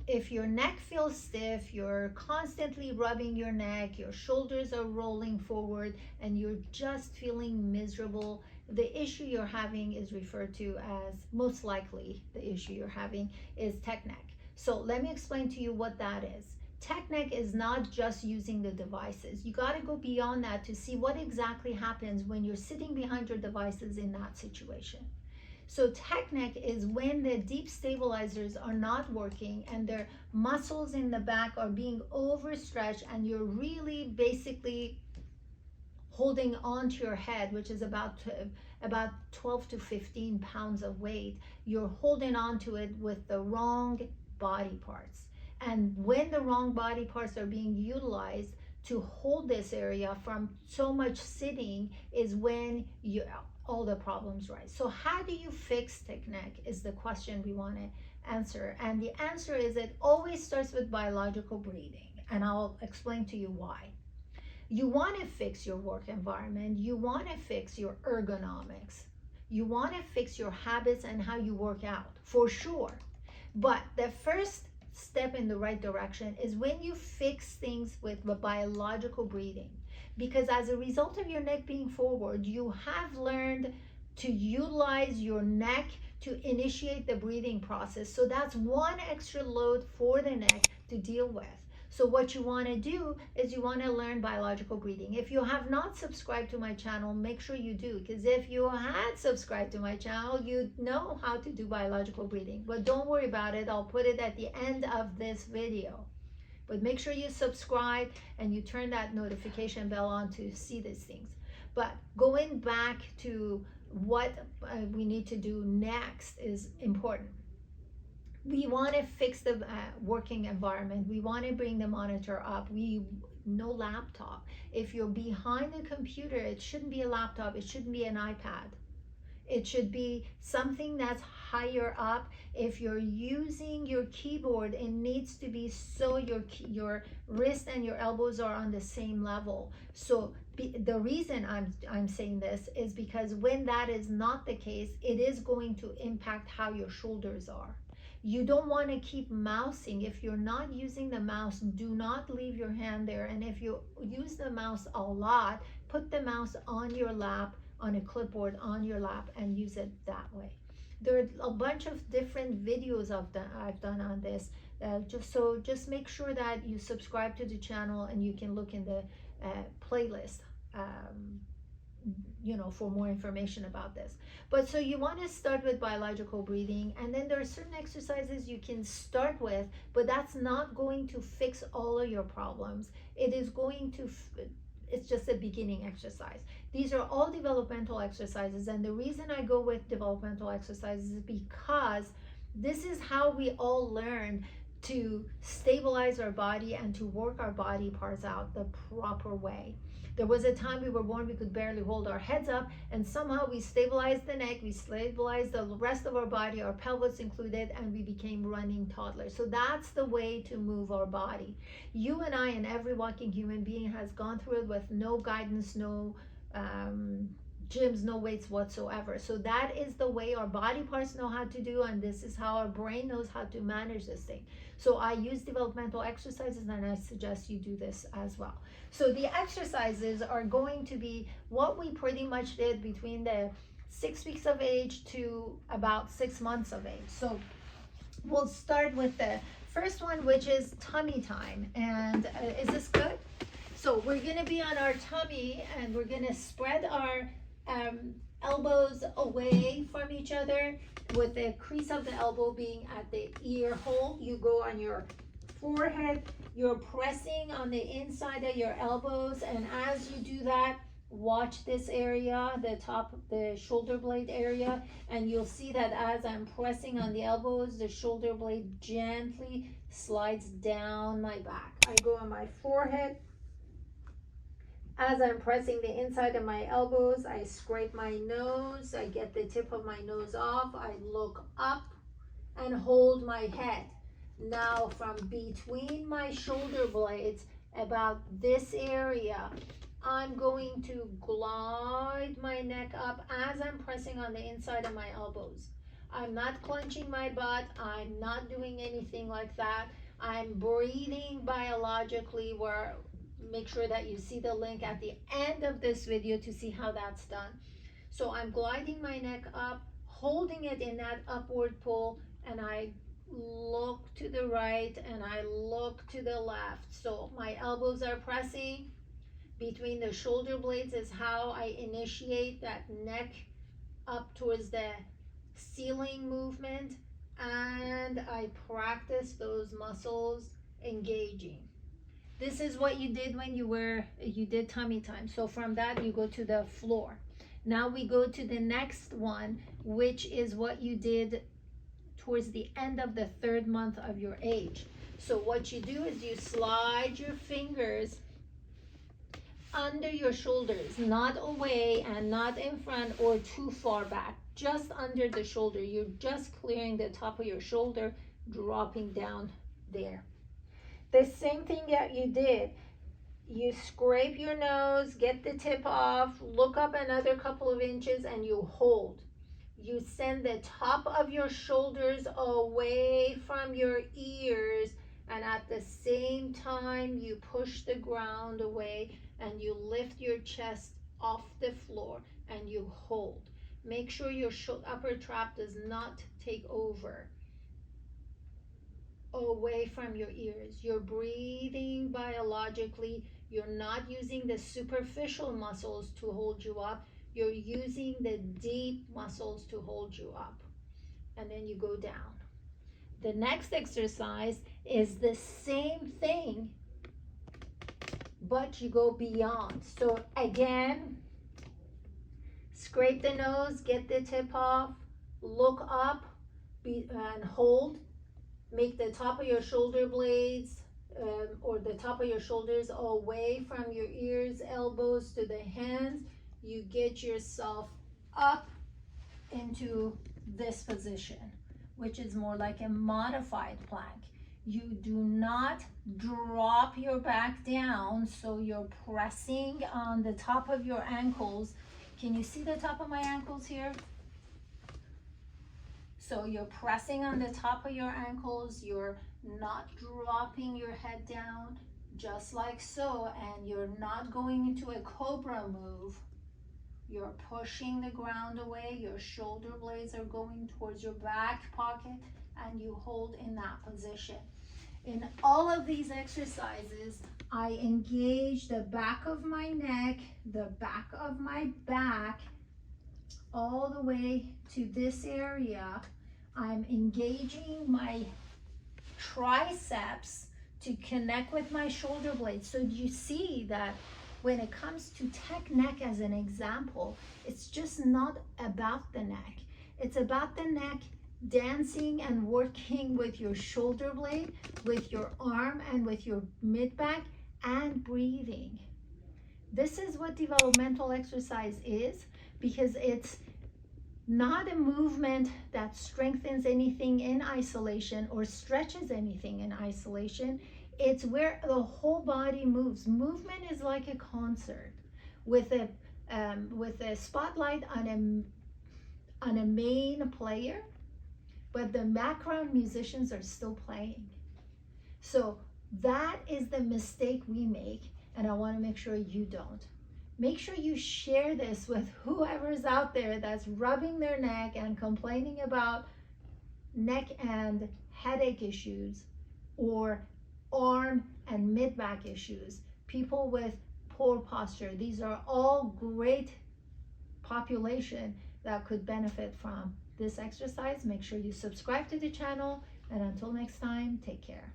if your neck feels stiff, you're constantly rubbing your neck, your shoulders are rolling forward, and you're just feeling miserable, the issue you're having is referred to as, most likely, the issue you're having is tech neck. So let me explain to you what that is. Tech neck is not just using the devices. You got to go beyond that to see what exactly happens when you're sitting behind your devices in that situation. So tech neck is when the deep stabilizers are not working and their muscles in the back are being overstretched, and you're really basically holding on to your head, which is about 12 to 15 pounds of weight. You're holding on to it with the wrong body parts. And when the wrong body parts are being utilized to hold this area from so much sitting is when all the problems rise. So how do you fix tech neck is the question we want to answer. And the answer is it always starts with biological breathing. And I'll explain to you why. You want to fix your work environment. You want to fix your ergonomics. You want to fix your habits and how you work out, for sure. But the first step in the right direction is when you fix things with the biological breathing. Because as a result of your neck being forward, you have learned to utilize your neck to initiate the breathing process. So that's one extra load for the neck to deal with. So what you want to do is you want to learn biological breathing. If you have not subscribed to my channel, make sure you do, because if you had subscribed to my channel, you'd know how to do biological breathing. But don't worry about it. I'll put it at the end of this video. But make sure you subscribe and you turn that notification bell on to see these things. But going back to what we need to do next is important. We want to fix the working environment. We want to bring the monitor up. No laptop. If you're behind the computer, it shouldn't be a laptop. It shouldn't be an iPad. It should be something that's higher up. If you're using your keyboard, it needs to be so your wrist and your elbows are on the same level. So the reason I'm saying this is because when that is not the case, it is going to impact how your shoulders are. You don't want to keep mousing. If you're not using the mouse, do not leave your hand there. And if you use the mouse a lot, put the mouse on your lap, on a clipboard on your lap, and use it that way. There are a bunch of different videos I've done on this. Just make sure that you subscribe to the channel, and you can look in the playlist for more information about this. But so you want to start with biological breathing, and then there are certain exercises you can start with, but that's not going to fix all of your problems. It is going to it's just a beginning exercise. These are all developmental exercises, and the reason I go with developmental exercises is because this is how we all learn to stabilize our body and to work our body parts out the proper way. There was a time we were born, we could barely hold our heads up, and somehow we stabilized the neck, we stabilized the rest of our body, our pelvis included, and we became running toddlers. So that's the way to move our body. You and I and every walking human being has gone through it with no guidance, no gyms, no weights whatsoever. So that is the way our body parts know how to do, and this is how our brain knows how to manage this thing. So I use developmental exercises, and I suggest you do this as well. So the exercises are going to be what we pretty much did between the 6 weeks of age to about 6 months of age. So we'll start with the first one, which is tummy time. And is this good? So we're going to be on our tummy, and we're going to spread our elbows away from each other, with the crease of the elbow being at the ear hole. You go on your forehead, you're pressing on the inside of your elbows, and as you do that, watch this area, the top, the shoulder blade area, and you'll see that as I'm pressing on the elbows, the shoulder blade gently slides down my back. I go on my forehead. As I'm pressing the inside of my elbows, I scrape my nose, I get the tip of my nose off, I look up and hold my head. Now from between my shoulder blades, about this area, I'm going to glide my neck up as I'm pressing on the inside of my elbows. I'm not clenching my butt. I'm not doing anything like that. I'm breathing biologically, where make sure that you see the link at the end of this video to see how that's done. So I'm gliding my neck up, holding it in that upward pull, and I look to the right and I look to the left. So my elbows are pressing between the shoulder blades is how I initiate that neck up towards the ceiling movement, and I practice those muscles engaging. This is what you did when you did tummy time. So from that you go to the floor. Now we go to the next one, which is what you did towards the end of the 3rd month of your age. So what you do is you slide your fingers under your shoulders, not away and not in front or too far back, just under the shoulder. You're just clearing the top of your shoulder, dropping down there. The same thing that you did, you scrape your nose, get the tip off, look up another couple of inches, and you hold. You send the top of your shoulders away from your ears, and at the same time you push the ground away and you lift your chest off the floor and you hold. Make sure your upper trap does not take over. Away from your ears. You're breathing biologically. You're not using the superficial muscles to hold you up. You're using the deep muscles to hold you up. And then you go down. The next exercise is the same thing, but you go beyond. So again, scrape the nose, get the tip off, look up, and hold. Make the top of your shoulder blades or the top of your shoulders away from your ears, elbows to the hands. You get yourself up into this position, which is more like a modified plank. You do not drop your back down, so you're pressing on the top of your ankles. Can you see the top of my ankles here? So you're pressing on the top of your ankles, you're not dropping your head down, just like so, and you're not going into a cobra move. You're pushing the ground away, your shoulder blades are going towards your back pocket, and you hold in that position. In all of these exercises, I engage the back of my neck, the back of my back, all the way to this area. I'm engaging my triceps to connect with my shoulder blades. So you see that when it comes to tech neck as an example, it's just not about the neck. It's about the neck dancing and working with your shoulder blade, with your arm, and with your mid back, and breathing. This is what developmental exercise is, because it's not a movement that strengthens anything in isolation or stretches anything in isolation. It's where the whole body moves. Movement is like a concert with a spotlight on a main player, but the background musicians are still playing. So that is the mistake we make, and I want to make sure you don't. Make sure you share this with whoever's out there that's rubbing their neck and complaining about neck and headache issues, or arm and mid-back issues, people with poor posture. These are all great population that could benefit from this exercise. Make sure you subscribe to the channel, and until next time, take care.